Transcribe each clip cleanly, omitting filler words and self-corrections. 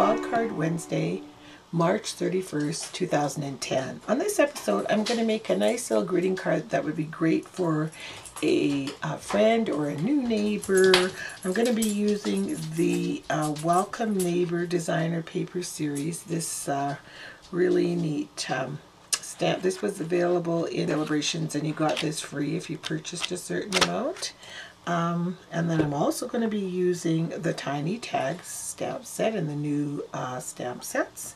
Wild Card Wednesday, March 31st, 2010. On this episode, I'm going to make a nice little greeting card that would be great for a friend or a new neighbor. I'm going to be using the Welcome Neighbor Designer Paper Series. This really neat stamp. This was available in Celebrations, and you got this free if you purchased a certain amount. And then I'm also going to be using the Tiny Tags stamp set and the new stamp sets,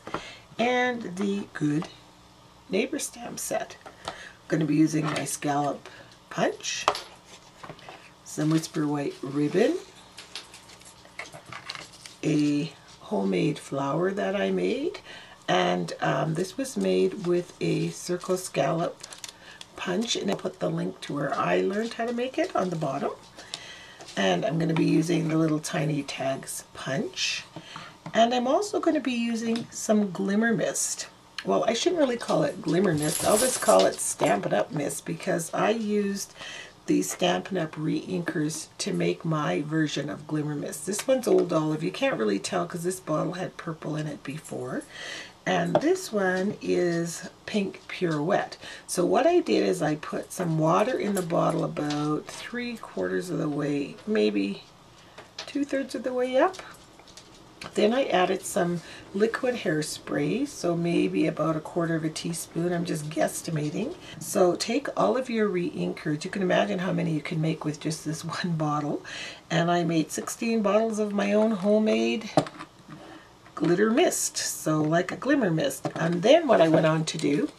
and the Good Neighbor stamp set. I'm going to be using my scallop punch, some Whisper White ribbon, a homemade flower that I made, and this was made with a circle scallop punch, and I'll put the link to where I learned how to make it on the bottom. And I'm going to be using the little Tiny Tags punch, and I'm also going to be using some glimmer mist. Well, I shouldn't really call it glimmer mist, I'll just call it Stampin' Up mist, because I used these Stampin' Up re-inkers to make my version of glimmer mist. This one's Old Olive. You can't really tell because this bottle had purple in it before. And this one is Pink Pirouette. So what I did is I put some water in the bottle about 3/4 of the way, maybe 2/3 of the way up. Then I added some liquid hairspray, so maybe about 1/4 teaspoon. I'm just guesstimating. So take all of your re-inkers. You can imagine how many you can make with just this one bottle. And I made 16 bottles of my own homemade glitter mist, so like a glimmer mist. And then what I went on to do,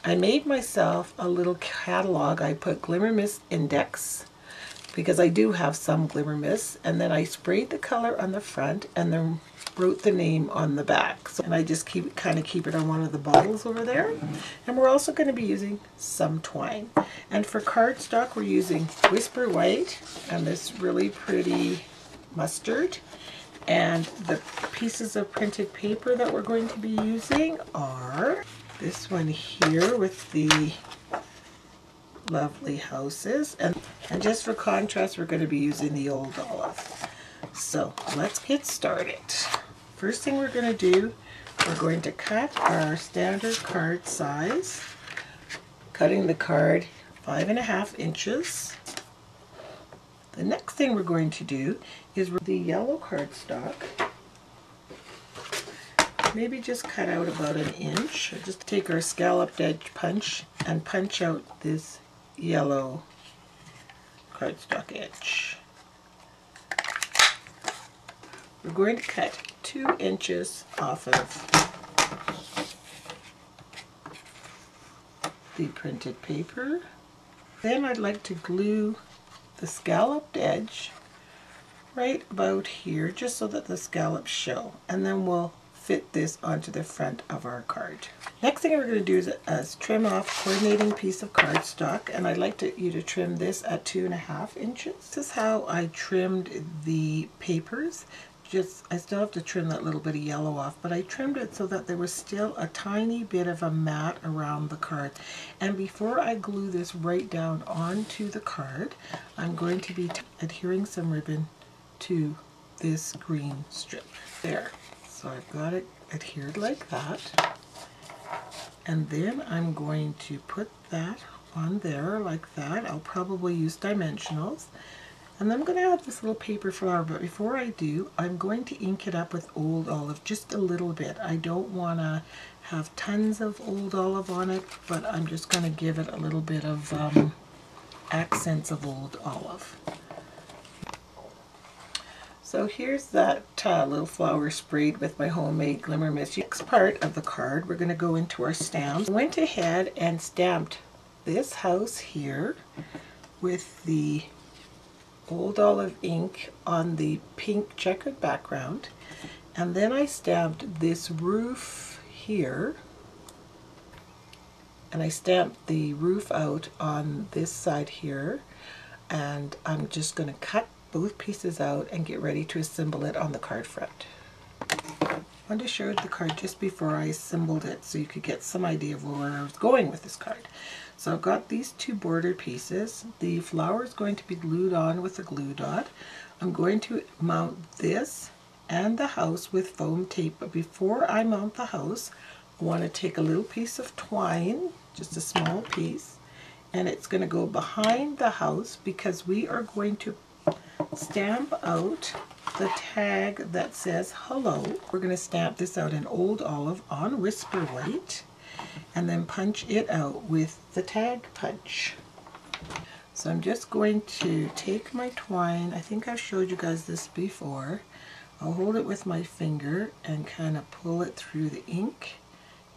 I made myself a little catalog. I put glimmer mist index, because I do have some glimmer mist, and then I sprayed the color on the front and then wrote the name on the back. So, and I just kind of keep it on one of the bottles over there. And we're also going to be using some twine. And for cardstock, we're using Whisper White and this really pretty mustard. And the pieces of printed paper that we're going to be using are this one here with the lovely houses, and just for contrast we're going to be using the Old Olive. So let's get started. First thing we're going to do, we're going to cut our standard card size, cutting the card 5.5 inches. The next thing we're going to do is with the yellow cardstock, maybe just cut out about 1 inch. Just take our scalloped edge punch and punch out this yellow cardstock edge. We're going to cut 2 inches off of the printed paper. Then I'd like to glue the scalloped edge right about here, just so that the scallops show, and then we'll fit this onto the front of our card. Next thing we're going to do is trim off coordinating piece of cardstock, and I'd like you to trim this at 2.5 inches. This is how I trimmed the papers. I still have to trim that little bit of yellow off, but I trimmed it so that there was still a tiny bit of a mat around the card. And before I glue this right down onto the card, I'm going to be adhering some ribbon to this green strip. There. So I've got it adhered like that. And then I'm going to put that on there like that. I'll probably use dimensionals. And then I'm going to add this little paper flower, but before I do, I'm going to ink it up with Old Olive, just a little bit. I don't want to have tons of Old Olive on it, but I'm just going to give it a little bit of accents of Old Olive. So here's that little flower sprayed with my homemade glimmer mist. Next part of the card, we're going to go into our stamps. I went ahead and stamped this house here with the Old Olive ink on the pink checkered background, and then I stamped this roof here, and I stamped the roof out on this side here, and I'm just going to cut both pieces out and get ready to assemble it on the card front. I wanted to show the card just before I assembled it so you could get some idea of where I was going with this card. So I've got these 2 border pieces. The flower is going to be glued on with a glue dot. I'm going to mount this and the house with foam tape. But before I mount the house, I want to take a little piece of twine, just a small piece, and it's going to go behind the house because we are going to stamp out the tag that says hello. We're going to stamp this out in Old Olive on Whisper White and then punch it out with the tag punch. So I'm just going to take my twine. I think I've showed you guys this before. I'll hold it with my finger and kind of pull it through the ink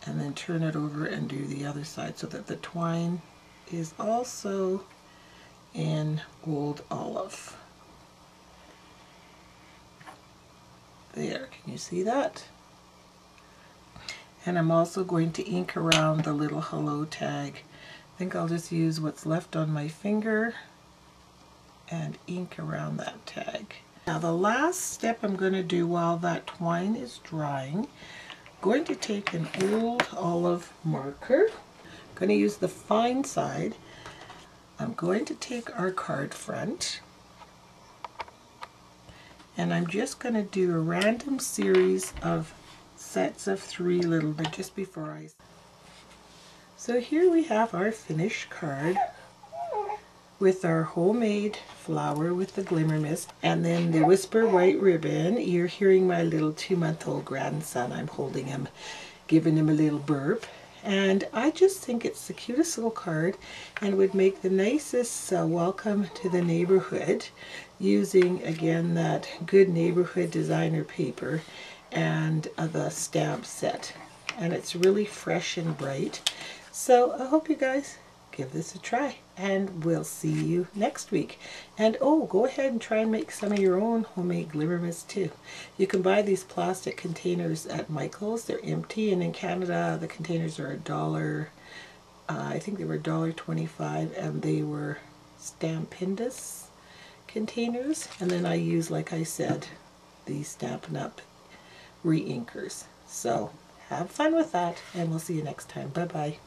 and then turn it over and do the other side so that the twine is also in Old Olive. There, can you see that? And I'm also going to ink around the little hello tag. I think I'll just use what's left on my finger and ink around that tag. Now the last step I'm going to do while that twine is drying, I'm going to take an Old Olive marker. I'm going to use the fine side. I'm going to take our card front and I'm just going to do a random series of sets of 3 little bit just before I... So here we have our finished card with our homemade flower with the glimmer mist and then the Whisper White ribbon. You're hearing my little 2-month-old grandson. I'm holding him, giving him a little burp. And I just think it's the cutest little card and would make the nicest welcome to the neighborhood using, again, that good neighborhood designer paper and the stamp set. And it's really fresh and bright. So I hope you guys give this a try and we'll see you next week. And oh, go ahead and try and make some of your own homemade glimmer mist too. You can buy these plastic containers at Michael's. They're empty, and in Canada the containers are $1. I think they were $1.25, and they were Stampin Up containers. And then I use, like I said, these Stampin Up re-inkers. So have fun with that, and we'll see you next time. Bye bye.